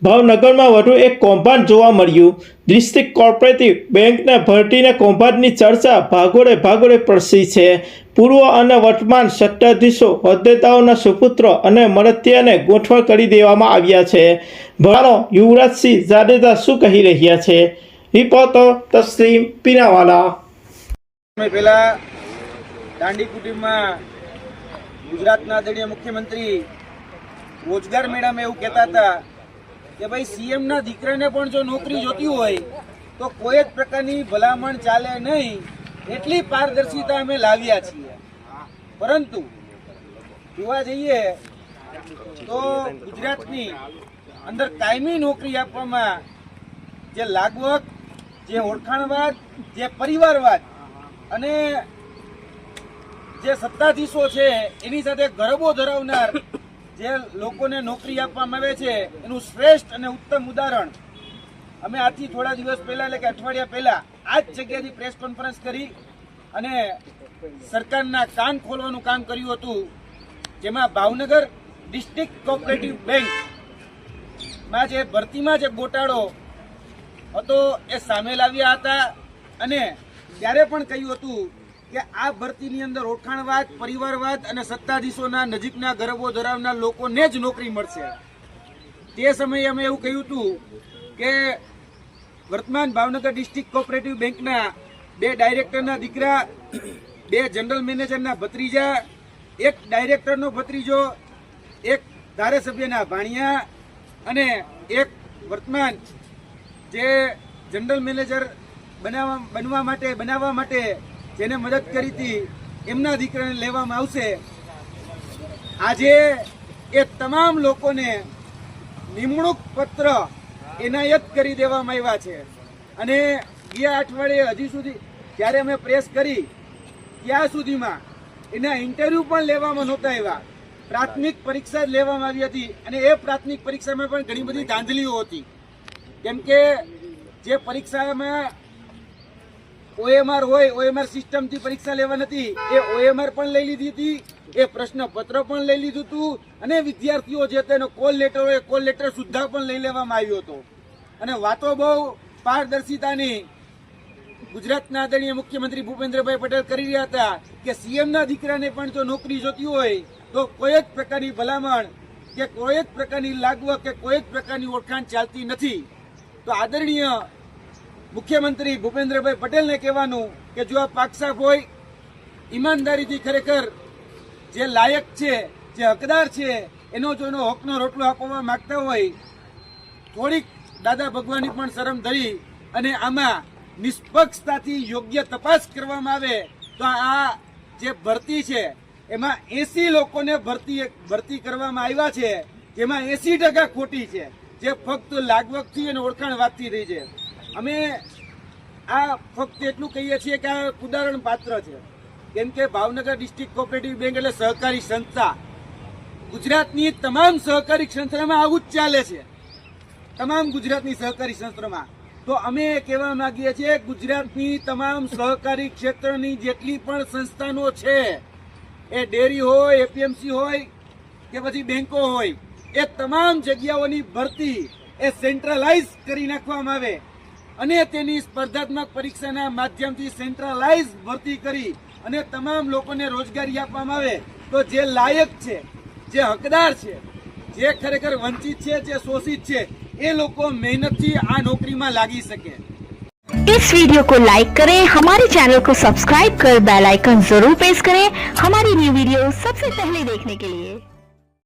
ભાવનગરમાં વધુ એક કૌભાંડ જોવા મળ્યું। ડિસ્ટ્રિક્ટ કોઓપરેટિવ બેંકના ભરતીના કૌભાંડની ચર્ચા ભાગોળે પ્રસરી છે। પૂર્વ અને વર્તમાન સત્તાધીશો, હોદ્દેદારોના સુપુત્રો અને મળતિયાને ગોઠવણ કરી દેવામાં આવ્યા છે। ભરાનો યુવરાજસિંહ જાડેજા શું કહી રહ્યા છે? રિપોર્ટર તસ્લીમ પીનાવાલા। પહેલા દાંડી કુટીરમાં ગુજરાતના આદરણીય મુખ્યમંત્રી રોજગાર મેળામાં એવું કહેતા હતા કે ભાઈ સીએમના દીકરાને પણ જો નોકરી જોતી હોય તો કોઈ જ પ્રકારની ભલામણ ચાલે નહીં, એટલી પારદર્શિતા અમે લાવ્યા છીએ। પરંતુ જોવા જઈએ તો ગુજરાતની અંદર કાયમી નોકરી આપવામાં જે લાગવક, જે ઓળખાણવાદ, જે પરિવારવાદ અને જે સત્તાધીશો છે એની સાથે ગરબો ધરાવનાર જે લોકોને નોકરી આપવામાં આવે છે એનું શ્રેષ્ઠ અને ઉત્તમ ઉદાહરણ અમે આજથી થોડા દિવસ પહેલા એટલે કે અઠવાડિયા પહેલા આ જ જગ્યાથી પ્રેસ કોન્ફરન્સ કરી અને સરકારના કાન ખોલવાનું કામ કર્યું હતું, જેમાં ભાવનગર ડિસ્ટ્રિક્ટ કોઓપરેટિવ બેંકમાં જે ભરતીમાં જે ગોટાળો હતો એ સામે લાવ્યા હતા અને ત્યારે પણ કહ્યું હતું કે આ ભરતીની અંદર ઓળખાણવાદ, પરિવારવાદ અને સત્તાધીશોના નજીકના ગરબો ધરાવનાર લોકોને જ નોકરી મળશે। તે સમયે અમે એવું કહ્યું હતું કે વર્તમાન ભાવનગર ડિસ્ટ્રિક્ટ કોઓપરેટિવ બેંકના 2 ડાયરેક્ટરના દીકરા, 2 જનરલ મેનેજરના ભત્રીજા, 1 ડાયરેક્ટરનો ભત્રીજો, 1 ધારાસભ્યના ભાણિયા અને 1 વર્તમાન જે જનરલ મેનેજર બનાવવા માટે જેને મદદ કરી હતી એમના દીકરાને લેવામાં આવશે। આજે એ તમામ લોકોને નિમણૂક પત્ર એનાયત કરી દેવામાં આવ્યા છે અને ગયા અઠવાડિયે હજી સુધી જ્યારે અમે પ્રેસ કરી ત્યાં સુધીમાં એના ઇન્ટરવ્યુ પણ લેવામાં નહોતા આવ્યા। પ્રાથમિક પરીક્ષા જ લેવામાં આવી હતી અને એ પ્રાથમિક પરીક્ષામાં પણ ઘણી બધી ધાંધલીઓ હતી, કેમ કે જે પરીક્ષામાં OMR હોય, OMR સિસ્ટમથી પરીક્ષા લેવા નથી, એ OMR પણ લઈ લીધી હતી, એ પ્રશ્નપત્ર પણ લઈ લીધું હતું અને વિદ્યાર્થીઓ જે તેનો કોલ લેટર હોય કોલ લેટર સુદ્ધા પણ લઈ લેવામાં આવ્યો હતો અને વાતો બહુ પારદર્શિતાની ગુજરાતના આદરણીય મુખ્યમંત્રી ભૂપેન્દ્રભાઈ પટેલ કરી રહ્યા હતા કે સીએમના દીકરાને પણ જો નોકરી જોતી હોય તો કોઈ જ પ્રકારની ભલામણ કે કોઈ જ પ્રકારની લાગવક કે કોઈ જ પ્રકારની ઓળખાણ ચાલતી નથી। તો આદરણીય મુખ્યમંત્રી ભૂપેન્દ્રભાઈ પટેલને કહેવાનું કે જો આ પાકસાફ હોય, ઈમાનદારીથી ખરેખર જે લાયક છે, જે હકદાર છે એનો જો એનો હકનો રોટલો આપવા માંગતા હોય, થોડીક દાદા ભગવાનની પણ શરમ ધરી અને આમાં નિષ્પક્ષતાથી યોગ્ય તપાસ કરવામાં આવે તો આ જે ભરતી છે એમાં 80 લોકોને ભરતી કરવામાં આવ્યા છે, જેમાં 80% ખોટી છે, જે ફક્ત લાગવકથી અને ઓળખાણવાદથી થઈ છે। અમે આ ફક્ત એટલું કહીએ છીએ કે આ ઉદાહરણ પાત્ર છે, કેમ કે ભાવનગર ડિસ્ટ્રિક્ટ કોઓપરેટિવ બેંક એટલે સહકારી સંસ્થા। ગુજરાતની તમામ સહકારી સંસ્થામાં આવું જ ચાલે છે, તમામ ગુજરાતની સહકારી સંસ્થામાં। તો અમે કહેવા માંગીએ છીએ ગુજરાતની તમામ સહકારી ક્ષેત્રની જેટલી પણ સંસ્થાનો છે, એ ડેરી હોય, એપીએમસી હોય કે પછી બેંકો હોય, એ તમામ જગ્યાઓની ભરતી એ સેન્ટ્રલાઇઝ કરી નાખવામાં આવે અને તેની સ્પર્ધાત્મક પરીક્ષાના માધ્યમથી સેન્ટ્રલાઇઝ ભરતી કરી અને તમામ લોકોને રોજગારી આપવામાં આવે તો જે લાયક છે, જે હકદાર છે, જે ખરેખર વંચિત છે, જે શોષિત છે, એ લોકો મહેનતથી આ નौकरीમાં લાગી શકે। इस वीडियो को लाइक करें, हमारे चैनल को सब्सक्राइब कर बेल आइकन जरूर प्रेस करें हमारी न्यू वीडियो सबसे पहले देखने के लिए।